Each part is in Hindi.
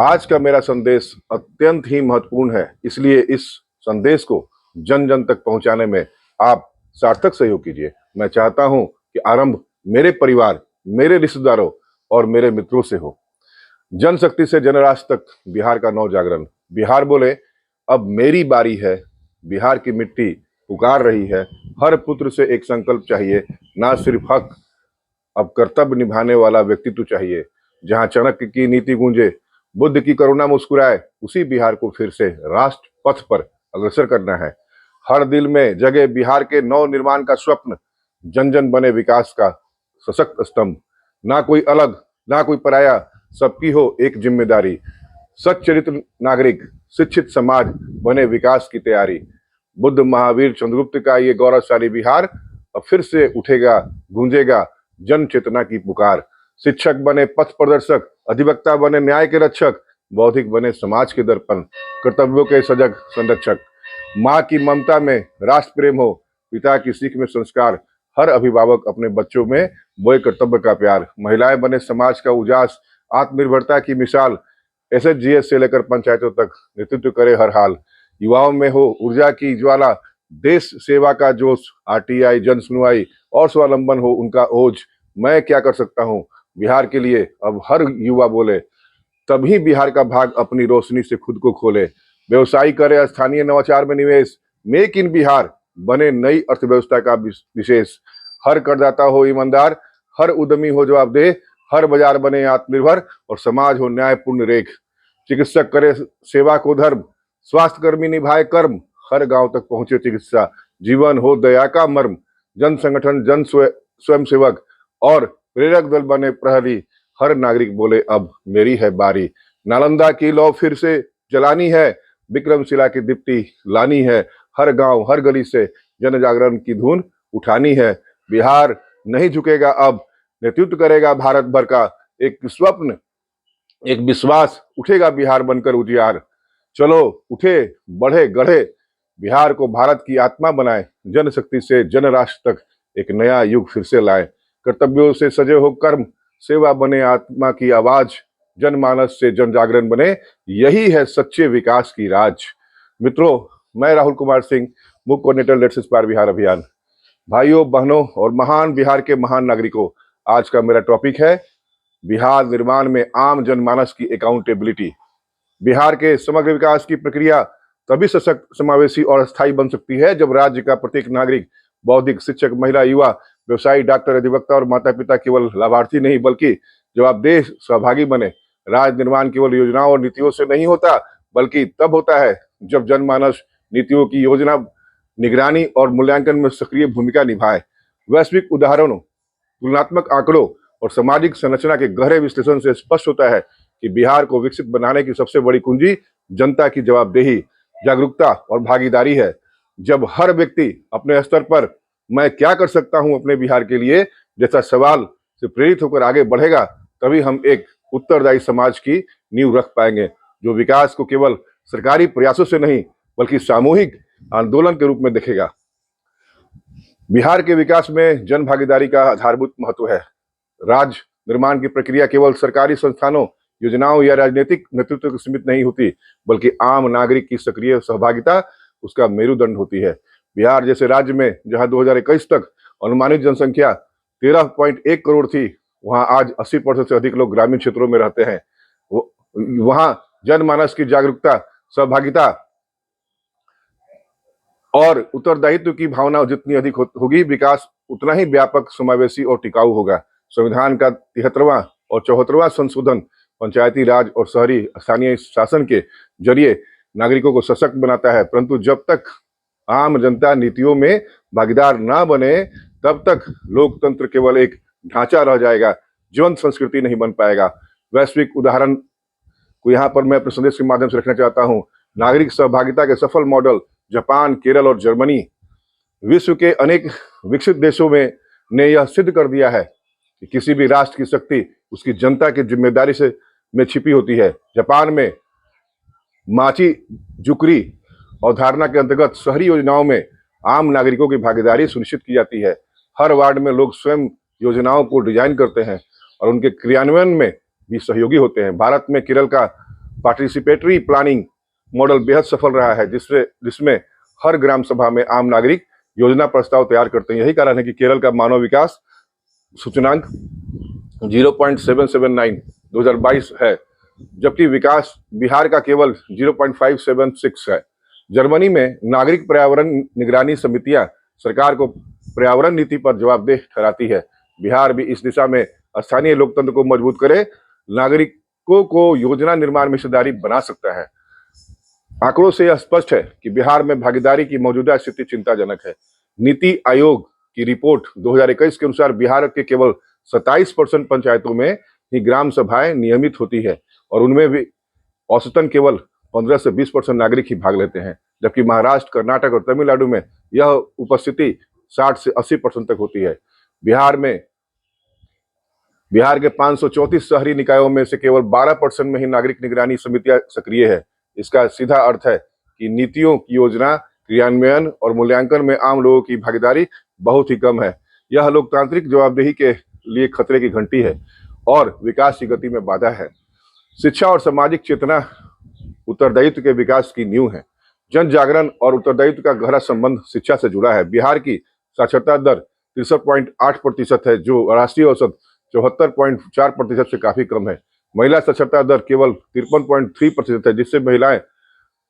आज का मेरा संदेश अत्यंत ही महत्वपूर्ण है, इसलिए इस संदेश को जन जन तक पहुंचाने में आप सार्थक सहयोग कीजिए। मैं चाहता हूं कि आरंभ मेरे परिवार, मेरे रिश्तेदारों और मेरे मित्रों से हो। जनशक्ति से जनराष्ट्र तक बिहार का नव जागरण। बिहार बोले, अब मेरी बारी है। बिहार की मिट्टी पुकार रही है। हर पुत्र से एक संकल्प चाहिए, ना सिर्फ हक, अब कर्तव्य निभाने वाला व्यक्तित्व चाहिए। जहां चाणक्य की नीति गूंजे, बुद्ध की करुणा मुस्कुराए, उसी बिहार को फिर से राष्ट्र पथ पर अग्रसर करना है। हर दिल में जगे बिहार के नव निर्माण का स्वप्न, जन जन बने विकास का सशक्त स्तंभ। ना कोई अलग, ना कोई पराया, सबकी हो एक जिम्मेदारी। सच्चरित्र नागरिक, शिक्षित समाज बने विकास की तैयारी। बुद्ध महावीर चंद्रगुप्त का ये गौरवशाली बिहार अब फिर से उठेगा, गूंजेगा जन चेतना की पुकार। शिक्षक बने पथ प्रदर्शक, अधिवक्ता बने न्याय के रक्षक, बौद्धिक बने समाज के दर्पण, कर्तव्यों के सजग संरक्षक। माँ की ममता में राष्ट्र प्रेम हो, पिता की सीख में संस्कार, हर अभिभावक अपने बच्चों में बोए कर्तव्य का प्यार। महिलाएं बने समाज का उजास, आत्मनिर्भरता की मिसाल, एसएचजीएस से लेकर पंचायतों तक नेतृत्व करे हर हाल। युवाओं में हो ऊर्जा की ज्वाला, देश सेवा का जोश, आरटीआई जन सुनवाई और स्वावलंबन हो उनका ओज। मैं क्या कर सकता हूँ बिहार के लिए, अब हर युवा बोले। तभी बिहार का भाग अपनी रोशनी से खुद को खोले। व्यवसायी करे स्थानीय नवाचार में निवेश, मेक इन बिहार बने नई अर्थव्यवस्था का विशेष। हर करदाता हो ईमानदार, हर उद्यमी हो जवाबदेह, हर बाजार बने आत्मनिर्भर और समाज हो न्यायपूर्ण रेख। चिकित्सक करे सेवा को धर्म, स्वास्थ्य कर्मी निभाए कर्म, हर गांव तक पहुंचे चिकित्सा, जीवन हो दया का मर्म। जन संगठन जन स्वयं सेवक और प्रेरक दल बने प्रहरी, हर नागरिक बोले अब मेरी है बारी। नालंदा की लौ फिर से जलानी है, विक्रमशिला की दीप्ति लानी है, हर गांव हर गली से जन जागरण की धुन उठानी है। बिहार नहीं झुकेगा अब, नेतृत्व करेगा भारत भर का एक स्वप्न, एक विश्वास, उठेगा बिहार बनकर उजियार। चलो उठे, बढ़े गढ़े, बिहार को भारत की आत्मा बनाए, जनशक्ति से जन राष्ट्र तक एक नया युग फिर से लाए। कर्तव्यों से सजे हो कर्म, सेवा बने आत्मा की आवाज, जनमानस से जन जागरण बने, यही है सच्चे विकास की राज। मित्रों, मैं राहुल कुमार सिंह, मुख्य कोऑर्डिनेटर लेट्स इंस्पायर बिहार अभियान। भाइयों बहनों और महान बिहार के महान नागरिकों, आज का मेरा टॉपिक है बिहार निर्माण में आम जनमानस की अकाउंटेबिलिटी। बिहार के समग्र विकास की प्रक्रिया तभी सशक्त, समावेशी और स्थायी बन सकती है जब राज्य का प्रत्येक नागरिक, बौद्धिक, शिक्षक, महिला, युवा, व्यवसायी, डॉक्टर, अधिवक्ता और माता पिता केवल लाभार्थी नहीं बल्कि जवाबदेह सहभागी बने। राज्य निर्माण केवल योजनाओं और नीतियों से नहीं होता, बल्कि तब होता है जब जनमानस नीतियों की योजना, निगरानी और मूल्यांकन में सक्रिय भूमिका निभाए। वैश्विक उदाहरणों, तुलनात्मक आंकड़ों और सामाजिक संरचना के गहरे विश्लेषण से स्पष्ट होता है कि बिहार को विकसित बनाने की सबसे बड़ी कुंजी जनता की जवाबदेही, जागरूकता और भागीदारी है। जब हर व्यक्ति अपने स्तर पर मैं क्या कर सकता हूं अपने बिहार के लिए जैसा सवाल से प्रेरित होकर आगे बढ़ेगा, तभी हम एक उत्तरदायी समाज की नींव रख पाएंगे, जो विकास को केवल सरकारी प्रयासों से नहीं बल्कि सामूहिक आंदोलन के रूप में देखेगा। बिहार के विकास में जन भागीदारी का आधारभूत महत्व है। राज्य निर्माण की प्रक्रिया केवल सरकारी संस्थानों, योजनाओं या राजनीतिक नेतृत्व को सीमित नहीं होती, बल्कि आम नागरिक की सक्रिय सहभागिता उसका मेरुदंड होती है। बिहार जैसे राज्य में जहां 2021 तक अनुमानित जनसंख्या 13.1 करोड़ थी, वहां आज 80% से अधिक लोग ग्रामीण क्षेत्रों में रहते हैं। वहां जनमानस की जागरूकता, सहभागिता और उत्तरदायित्व की भावना जितनी अधिक होगी, विकास उतना ही व्यापक, समावेशी और टिकाऊ होगा। संविधान का 73वां और 74वां संशोधन पंचायती राज और शहरी स्थानीय शासन के जरिए नागरिकों को सशक्त बनाता है, परंतु जब तक आम जनता नीतियों में भागीदार ना बने, तब तक लोकतंत्र केवल एक ढांचा रह जाएगा, जीवंत संस्कृति नहीं बन पाएगा। वैश्विक उदाहरण को यहाँ पर मैं अपने संदेश के माध्यम से रखना चाहता हूँ। नागरिक सहभागिता के सफल मॉडल जापान, केरल और जर्मनी, विश्व के अनेक विकसित देशों में ने यह सिद्ध कर दिया है कि किसी भी राष्ट्र की शक्ति उसकी जनता की जिम्मेदारी से में छिपी होती है। जापान में माची जुकरी अवधारणा के अंतर्गत शहरी योजनाओं में आम नागरिकों की भागीदारी सुनिश्चित की जाती है। हर वार्ड में लोग स्वयं योजनाओं को डिजाइन करते हैं और उनके क्रियान्वयन में भी सहयोगी होते हैं। भारत में केरल का पार्टिसिपेटरी प्लानिंग मॉडल बेहद सफल रहा है, जिसमें हर ग्राम सभा में आम नागरिक योजना प्रस्ताव तैयार करते हैं। यही कारण है कि केरल का मानव विकास सूचकांक 0.779 2022 है, जबकि विकास बिहार का केवल 0.576 है। जर्मनी में नागरिक पर्यावरण निगरानी समितियां सरकार को पर्यावरण नीति पर जवाबदेह ठहराती है। बिहार भी इस दिशा में स्थानीय लोकतंत्र को मजबूत करे, नागरिकों को योजना निर्माण में हिस्सेदारी बना सकता है। आंकड़ों से यह स्पष्ट है कि बिहार में भागीदारी की मौजूदा स्थिति चिंताजनक है। नीति आयोग की रिपोर्ट 2021 के अनुसार बिहार के केवल 27% पंचायतों में ही ग्राम सभाएं नियमित होती है और उनमें भी औसतन केवल 15 से 20% नागरिक ही भाग लेते हैं, जबकि महाराष्ट्र, कर्नाटक और तमिलनाडु में यह उपस्थिति 60 से 80% तक होती है। बिहार के 534 शहरी निकायों में से केवल 12% में ही नागरिक निगरानी समितियां सक्रिय है। इसका सीधा अर्थ है कि नीतियों की योजना क्रियान्वयन और मूल्यांकन में आम लोगों की भागीदारी बहुत ही कम है। यह लोकतांत्रिक जवाबदेही के लिए खतरे की घंटी है और विकास की गति में बाधा है। शिक्षा और सामाजिक चेतना उत्तरदायित्व के विकास की नींव है। जन जागरण और उत्तरदायित्व का गहरा संबंध शिक्षा से जुड़ा है। बिहार की साक्षरता दर 63.8% है, जो राष्ट्रीय औसत 74.4% से काफी कम है। महिला साक्षरता दर केवल 53.3% है, जिससे महिलाएं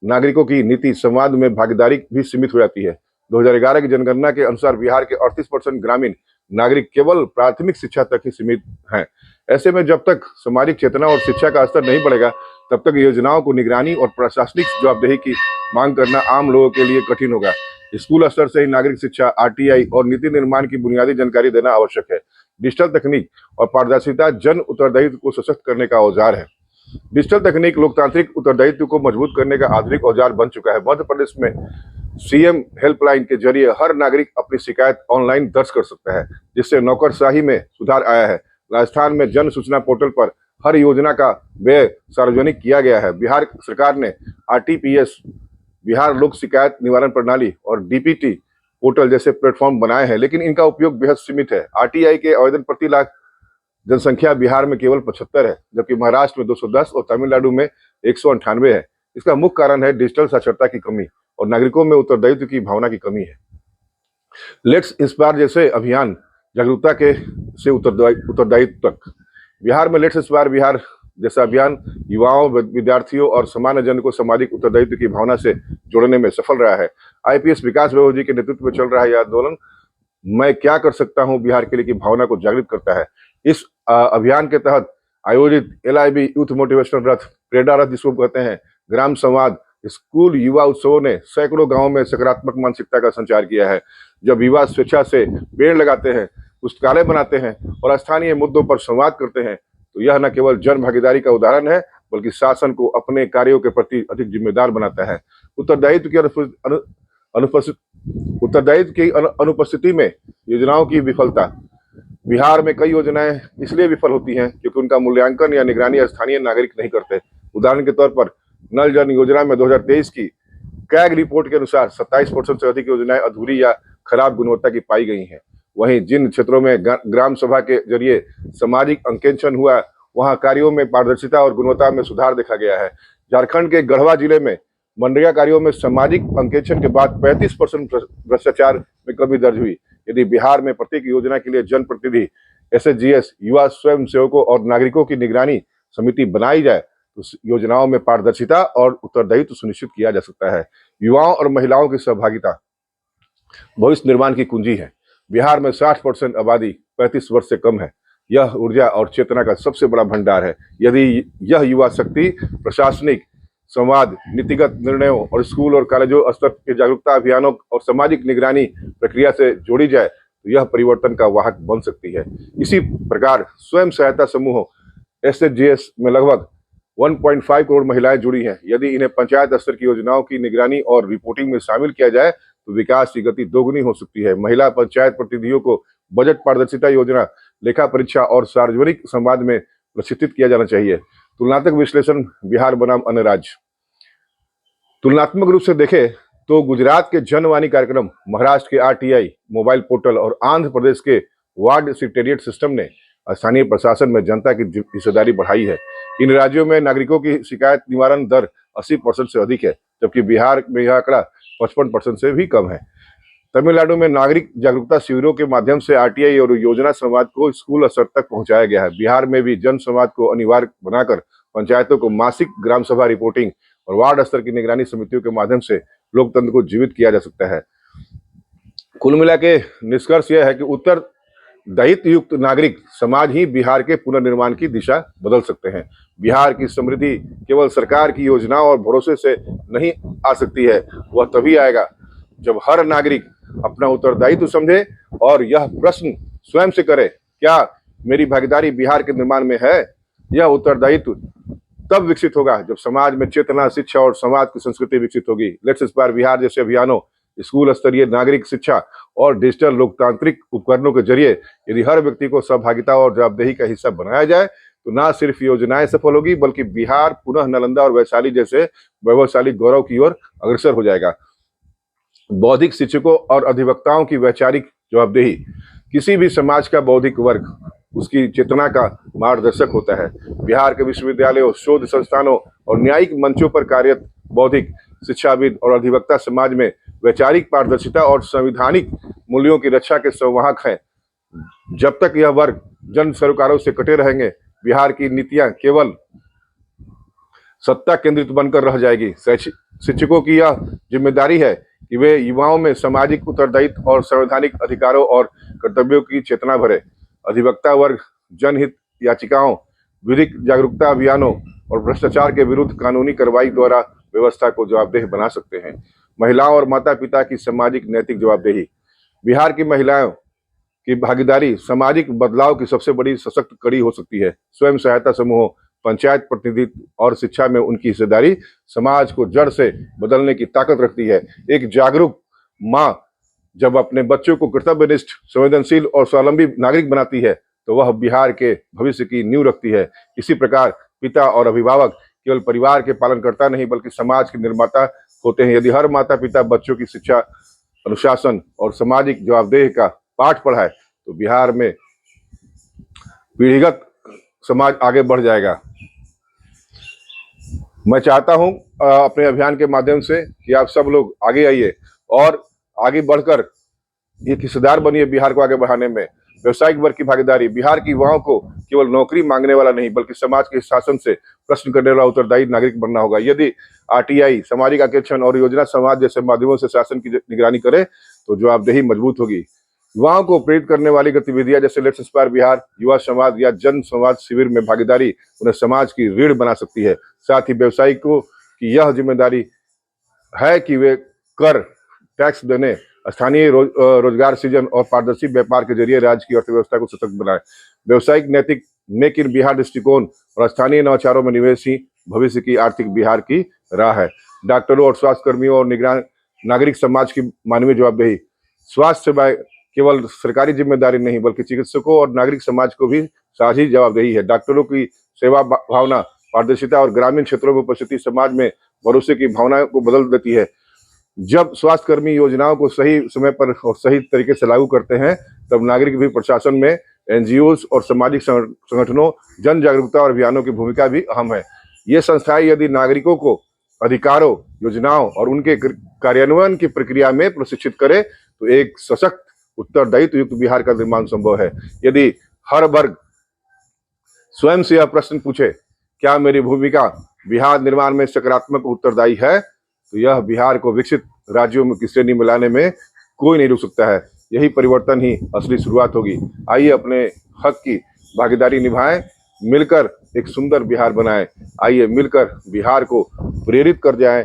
नागरिकों की नीति संवाद में भागीदारी भी सीमित हो जाती है। 2011 की जनगणना के अनुसार बिहार के 38% ग्रामीण नागरिक केवल प्राथमिक शिक्षा तक ही सीमित हैं। ऐसे में जब तक सामाजिक चेतना और शिक्षा का स्तर नहीं बढ़ेगा, तब तक योजनाओं को निगरानी और प्रशासनिक जवाबदेही की मांग करना आम लोगों के लिए कठिन होगा। स्कूल स्तर से ही नागरिक शिक्षा, आरटीआई और नीति निर्माण की बुनियादी जानकारी देना आवश्यक है। डिजिटल तकनीक और पारदर्शिता जन उत्तरदायित्व को सशक्त करने का औजार है। डिजिटल तकनीक लोकतांत्रिक उत्तरदायित्व को मजबूत करने का आधुनिक औजार बन चुका है। मध्य प्रदेश में सीएम हेल्पलाइन के जरिए हर नागरिक अपनी शिकायत ऑनलाइन दर्ज कर सकता है, जिससे नौकरशाही में सुधार आया है। राजस्थान में जन सूचना पोर्टल पर हर योजना का व्यय सार्वजनिक किया गया है। बिहार सरकार ने आरटीपीएस, बिहार लोक शिकायत निवारण प्रणाली और डीपीटी पोर्टल जैसे प्लेटफॉर्म बनाए हैं, लेकिन इनका उपयोग बेहद सीमित है। आरटीआई के आवेदन प्रति लाख जनसंख्या बिहार में केवल 75 है, जबकि महाराष्ट्र में 210 और तमिलनाडु में 198 है। इसका मुख्य कारण है डिजिटल साक्षरता की कमी और नागरिकों में उत्तरदायित्व की भावना की कमी है। लेट्स इंस्पायर जैसे अभियान जागरूकता के से उत्तरदायित्व तक। बिहार में लेट्स इंस्पायर बिहार जैसा अभियान युवाओं, विद्यार्थियों और सामान्य जन को सामाजिक उत्तरदायित्व की भावना से जोड़ने में सफल रहा है। आईपीएस विकास वैभव जी के नेतृत्व में चल रहा यह आंदोलन मैं क्या कर सकता हूं बिहार के लिए की भावना को जागृत करता है। इस अभियान के तहत आयोजित एलआईबी यूथ मोटिवेशनल रथ, प्रेरणा रथ जिसको कहते हैं, ग्राम संवाद, स्कूल युवा उत्सवों ने सैकड़ों गांवों में सकारात्मक मानसिकता का संचार किया है। जब युवा स्वेच्छा से पेड़ लगाते हैं, पुस्तकालय बनाते हैं और स्थानीय मुद्दों पर संवाद करते हैं, तो यह न केवल जन भागीदारी का उदाहरण है, बल्कि शासन को अपने कार्यों के प्रति अधिक जिम्मेदार बनाता है। उत्तरदायित्व की अनुपस्थिति में योजनाओं की विफलता। बिहार में कई योजनाएं इसलिए विफल होती हैं क्योंकि उनका मूल्यांकन या निगरानी स्थानीय नागरिक नहीं करते। उदाहरण के तौर पर नल जल योजना में 2023 की कैग रिपोर्ट के अनुसार 27% से अधिक योजनाएं अधूरी या खराब गुणवत्ता की पाई गई हैं। वहीं जिन क्षेत्रों में ग्राम सभा के जरिए सामाजिक अंकेक्षण हुआ, वहां कार्यों में पारदर्शिता और गुणवत्ता में सुधार देखा गया है। झारखंड के गढ़वा जिले में मनरेगा कार्यों में सामाजिक अंकेक्षण के बाद 35% भ्रष्टाचार में कमी दर्ज हुई। यदि बिहार में प्रत्येक योजना के लिए जनप्रतिनिधि, एसएचजीएस, युवा स्वयं सेवकों और नागरिकों की निगरानी समिति बनाई जाए, तो योजनाओं में पारदर्शिता और उत्तरदायित्व सुनिश्चित किया जा सकता है। युवाओं और महिलाओं की सहभागिता भविष्य निर्माण की कुंजी है। बिहार में 60% आबादी 35 वर्ष से कम है। यह ऊर्जा और चेतना का सबसे बड़ा भंडार है। यदि यह युवा शक्ति प्रशासनिक संवाद, नीतिगत निर्णयों और स्कूल और कॉलेजों स्तर के जागरूकता अभियानों और सामाजिक निगरानी प्रक्रिया से जोड़ी जाए, तो यह परिवर्तन का वाहक बन सकती है। इसी प्रकार स्वयं सहायता समूहों एसएचजीएस में लगभग 1.5 करोड़ महिलाएं जुड़ी हैं। यदि इन्हें पंचायत स्तर की योजनाओं की निगरानी और रिपोर्टिंग में शामिल किया जाए, तो विकास की गति दोगुनी हो सकती है। महिला पंचायत प्रतिनिधियों को बजट पारदर्शिता योजना, लेखा परीक्षा और सार्वजनिक संवाद में प्रशिक्षित किया जाना चाहिए। तुलनात्मक विश्लेषण बिहार बनाम अन्य राज्य। तुलनात्मक रूप से देखें तो गुजरात के जनवाणी कार्यक्रम, महाराष्ट्र के आरटीआई मोबाइल पोर्टल और आंध्र प्रदेश के वार्ड सेक्रेटेरिएट सिस्टम ने स्थानीय प्रशासन में जनता की हिस्सेदारी बढ़ाई है। इन राज्यों में नागरिकों की शिकायत निवारण दर 80% से अधिक है, जबकि बिहार में यह आंकड़ा 55% से भी कम है। तमिलनाडु में नागरिक जागरूकता शिविरों के माध्यम से आरटीआई और योजना संवाद को स्कूल स्तर तक पहुंचाया गया है। बिहार में भी जन संवाद को अनिवार्य बनाकर पंचायतों को मासिक ग्राम सभा रिपोर्टिंग और वार्ड स्तर की निगरानी समितियों के माध्यम से लोकतंत्र को जीवित किया जा सकता है। कुल मिला के निष्कर्ष यह है कि उत्तरदायित्व युक्त नागरिक समाज ही बिहार के पुनर्निर्माण की दिशा बदल सकते हैं। बिहार की समृद्धि केवल सरकार की योजनाओं और भरोसे से नहीं आ सकती है, वह तभी आएगा जब हर नागरिक अपना उत्तरदायित्व समझे और यह प्रश्न स्वयं से करे, क्या मेरी भागीदारी बिहार के निर्माण में है। यह उत्तरदायित्व तब विकसित होगा जब समाज में चेतना, शिक्षा और समाज की संस्कृति विकसित होगी। लेट्स इंस्पायर बिहार जैसे अभियानों, स्कूल स्तरीय नागरिक शिक्षा और डिजिटल लोकतांत्रिक उपकरणों के जरिए यदि हर व्यक्ति को सहभागिता और जवाबदेही का हिस्सा बनाया जाए तो न सिर्फ योजनाएं सफल होगी बल्कि बिहार पुनः नालंदा और वैशाली जैसे वैभवशाली गौरव की ओर अग्रसर हो जाएगा। बौद्धिक शिक्षकों और अधिवक्ताओं की वैचारिक जवाबदेही। किसी भी समाज का बौद्धिक वर्ग उसकी चेतना का मार्गदर्शक होता है। बिहार के विश्वविद्यालयों, शोध संस्थानों और न्यायिक मंचों पर कार्यरत बौद्धिक शिक्षाविद और अधिवक्ता समाज में वैचारिक पारदर्शिता और संवैधानिक मूल्यों की रक्षा के संवाहक हैं। जब तक यह वर्ग जन सरोकारों से कटे रहेंगे, बिहार की नीतियां केवल सत्ता केंद्रित बनकर रह जाएगी। शिक्षकों की यह जिम्मेदारी है कि वे युवाओं में सामाजिक उत्तरदायित्व और संवैधानिक अधिकारों और कर्तव्यों की चेतना भरे। अधिवक्ता वर्ग जनहित याचिकाओं, विधिक जागरूकता अभियानों और भ्रष्टाचार के विरुद्ध कानूनी कार्रवाई द्वारा व्यवस्था को जवाबदेह बना सकते हैं। महिलाओं और माता पिता की सामाजिक नैतिक जवाबदेही। बिहार की महिलाओं की भागीदारी सामाजिक बदलाव की सबसे बड़ी सशक्त कड़ी हो सकती है। स्वयं सहायता समूहों, पंचायत प्रतिनिधित्व और शिक्षा में उनकी हिस्सेदारी समाज को जड़ से बदलने की ताकत रखती है। एक जागरूक माँ जब अपने बच्चों को कर्तव्यनिष्ठ, संवेदनशील और स्वावलंबी नागरिक बनाती है तो वह बिहार के भविष्य की नींव रखती है। इसी प्रकार पिता और अभिभावक केवल परिवार के पालनकर्ता नहीं बल्कि समाज के निर्माता होते हैं। यदि हर माता पिता बच्चों की शिक्षा, अनुशासन और सामाजिक जवाबदेही का पाठ पढ़ाए तो बिहार में पीढ़ीगत समाज आगे बढ़ जाएगा। मैं चाहता हूं अपने अभियान के माध्यम से कि आप सब लोग आगे आइए और आगे बढ़कर एक हिस्सेदार बनिए बिहार को आगे बढ़ाने में। व्यवसायिक वर्ग की भागीदारी। बिहार की युवाओं को केवल नौकरी मांगने वाला नहीं बल्कि समाज के शासन से प्रश्न करने वाला उत्तरदायी नागरिक बनना होगा। यदि आरटीआई, सामाजिक आरक्षण और योजना समाज जैसे माध्यमों से शासन की निगरानी करे तो जवाबदेही मजबूत होगी। युवाओं को प्रेरित करने वाली गतिविधियां जैसे लेट्स इंस्पायर बिहार, युवा संवाद या जन संवाद शिविर में भागीदारी उन्हें समाज की रीढ़ बना सकती है। साथ ही व्यवसायिकों की यह जिम्मेदारी है कि वे कर, टैक्स देने, स्थानीय रोजगार सृजन और पारदर्शी व्यापार के जरिए राज्य की अर्थव्यवस्था को सशक्त बनाए। व्यवसायिक नैतिक मेक इन बिहार दृष्टिकोण और स्थानीय नवाचारों में निवेश ही भविष्य की आर्थिक बिहार की राह है। डॉक्टरों और स्वास्थ्य कर्मियों और निगरान नागरिक समाज की मानवीय जवाबदेही। स्वास्थ्य सेवाएं केवल सरकारी जिम्मेदारी नहीं बल्कि चिकित्सकों और नागरिक समाज को भी साझी जवाबदेही है। डॉक्टरों की सेवा भावना, पारदर्शिता और ग्रामीण क्षेत्रों में उपस्थिति समाज में भरोसे की भावना को बदल देती है। जब स्वास्थ्यकर्मी योजनाओं को सही समय पर और सही तरीके से लागू करते हैं तब नागरिक भी प्रशासन में, एनजीओज और सामाजिक संगठनों, जन जागरूकता और अभियानों की भूमिका भी अहम है। ये संस्थाएं यदि नागरिकों को अधिकारों, योजनाओं और उनके कार्यान्वयन की प्रक्रिया में प्रशिक्षित करे तो एक सशक्त, उत्तरदायित्व युक्त बिहार का निर्माण संभव है। यदि हर वर्ग स्वयं से यह प्रश्न पूछे, क्या मेरी भूमिका बिहार निर्माण में सकारात्मक उत्तरदायी है, तो यह बिहार को विकसित राज्यों में की श्रेणी में लाने में कोई नहीं रुक सकता है। यही परिवर्तन ही असली शुरुआत होगी। आइए अपने हक की भागीदारी निभाएं, मिलकर एक सुंदर बिहार बनाएं। आइए मिलकर बिहार को प्रेरित कर जाएं।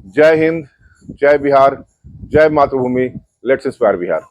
जय हिंद, जय बिहार, जय मातृभूमि। Let's inspire Bihar.